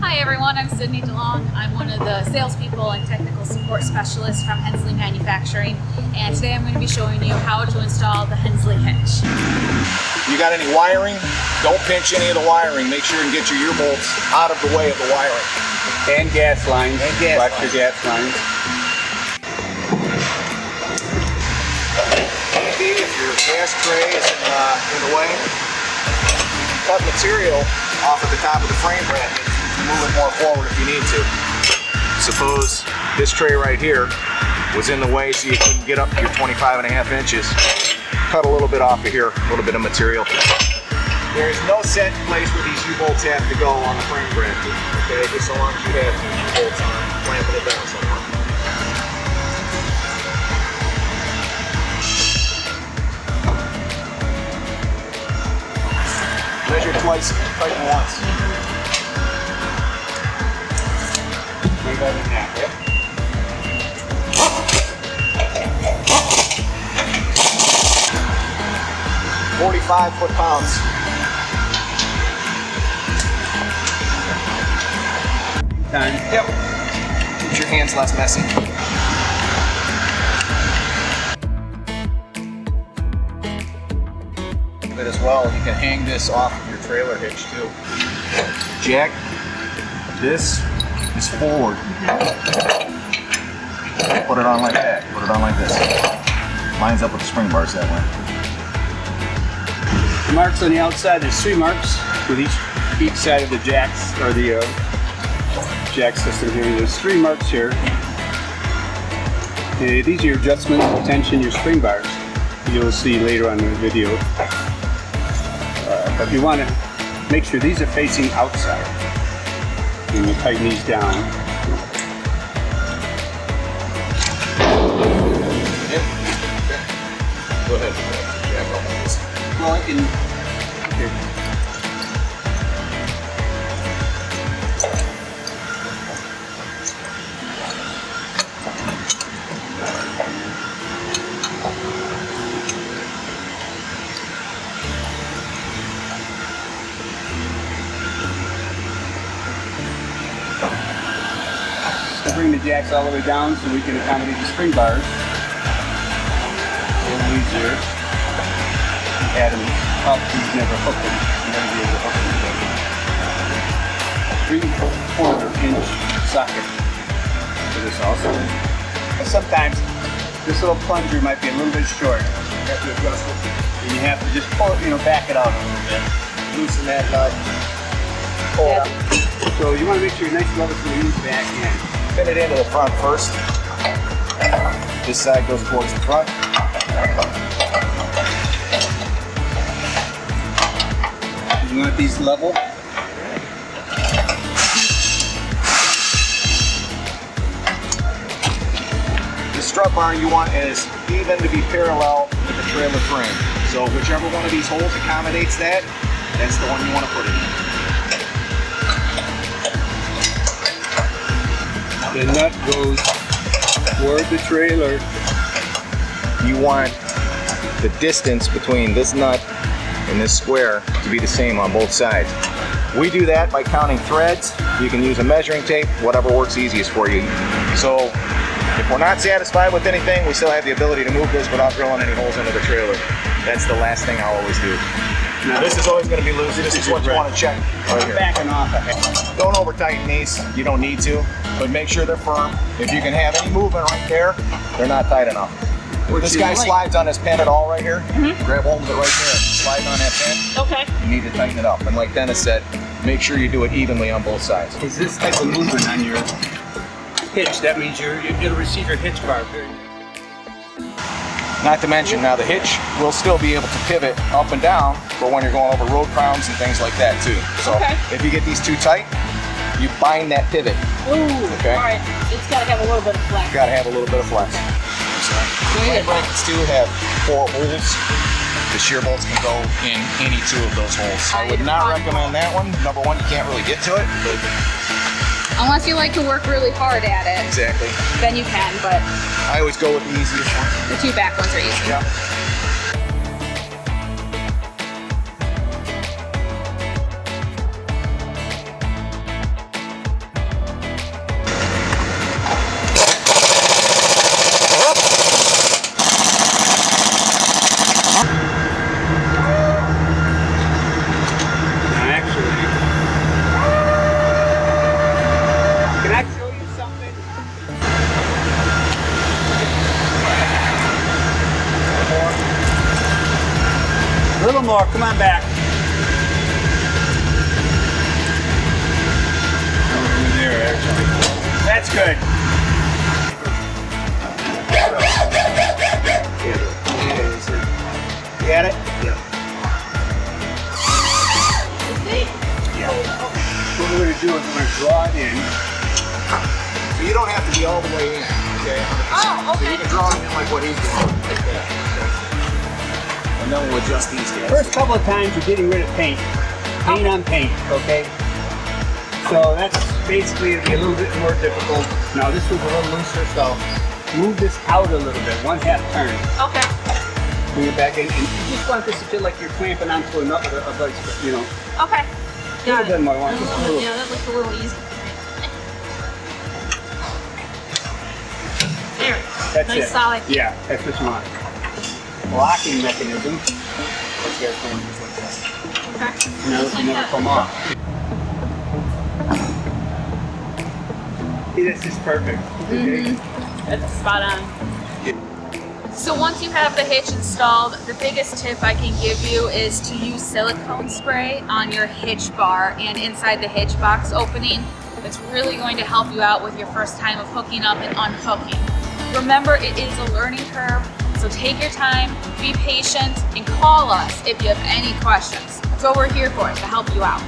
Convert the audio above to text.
Hi everyone, I'm Sydney DeLong. I'm one of the salespeople and technical support specialists from Hensley Manufacturing, and today I'm going to be showing you how to install the Hensley hitch. You got any wiring? Don't pinch any of the wiring. Make sure you get your U-bolts out of the way of the wiring. And gas lines. Watch your gas lines. Maybe if your gas tray is in the way, cut material off at the top of the frame bracket. Move it more forward if you need to. Suppose this tray right here was in the way so you couldn't get up to your 25.5 inches. Cut a little bit off of here, a little bit of material. There is no set place where these U-bolts have to go on the frame bracket. Okay, just so long as you have these U-bolts on, clamping it down somewhere. Measure twice, tighten once. 25.5, yep. .45 foot-pounds. Time. Yep. Keep your hands less messy. But as well, you can hang this off of your trailer hitch too. Jack, this is forward. Put it on like that. Put it on like this. Lines up with the spring bars that way. The marks on the outside, there's 3 marks with each side of the jacks, or the jack system here. There's 3 marks here. These are your adjustment, tension, your spring bars. You'll see later on in the video. But you want to make sure these are facing outside. And you tighten these down. Yep. Go ahead. Well, I can. Here. We'll bring the jacks all the way down so we can accommodate the spring bars. A little easier. Add them up, you've never hooked them. You're never be able to hook them together. 3/4 inch socket for this also. And sometimes this little plunger might be a little bit short. You have to adjust it. And you have to just pull it, back it out a little bit. Loosen that nut. Pull it up. So you want to make sure you're nice and level so you use back in. Fit it into the front first. This side goes towards the front. You want these level. The strut bar you want is even to be parallel with the trailer frame. So whichever one of these holes accommodates that, that's the one you want to put it in. The nut goes toward the trailer. You want the distance between this nut and this square to be the same on both sides. We do that by counting threads. You can use a measuring tape, whatever works easiest for you. So if we're not satisfied with anything, we still have the ability to move this without drilling any holes into the trailer. That's the last thing I'll always do. Now this is always going to be loose. This is what you want to check right here. Backing off. Don't over tighten these. You don't need to, but make sure they're firm. If you can have any movement right there, they're not tight enough. If this guy slides on this pin at all right here, grab hold of it right there. Slide on that pin. Okay. You need to tighten it up. And like Dennis said, make sure you do it evenly on both sides. Is this type of movement on your hitch? That means it'll receive your hitch bar very good. Not to mention, now the hitch will still be able to pivot up and down for when you're going over road crowns and things like that too. So if you get these too tight, you bind that pivot. Ooh, okay. All right. It's got to have a little bit of flex. Got to have a little bit of flex. Frame brackets too have 4 holes. The shear bolts can go in any 2 of those holes. I would not recommend that one. Number 1, you can't really get to it. But Unless you like to work really hard at it. Exactly. Then you can, but I always go with the easiest one. The 2 back ones are easy. Yeah. come on back. Over there, actually. That's good. You got it? Yeah. Yeah. What we're going to do is we're going to draw it in. So you don't have to be all the way in, okay? 100%. Oh, okay. So you can draw it in like what he's doing. Like that. Okay? And then we'll adjust these guys. First couple of times you're getting rid of paint. Paint on paint, okay? So that's basically it'll be a little bit more difficult. Now this one's a little looser, so move this out a little bit, 1/2 turn. Okay. Bring it back in, and you just want this to feel like you're clamping onto another, you know. Okay. A Got little bit it. more. Want just a little. Yeah, that looks a little easy. There. That's Nice it. solid. Yeah, that's what you want. Locking mechanism. Let's get it going just like that. Okay. Now this will never come off. See, this is perfect. Okay? That's spot on. So once you have the hitch installed, the biggest tip I can give you is to use silicone spray on your hitch bar and inside the hitch box opening. That's really going to help you out with your first time of hooking up and unhooking. Remember, it is a learning curve, so take your time, be patient, and call us if you have any questions. That's what we're here for, to help you out.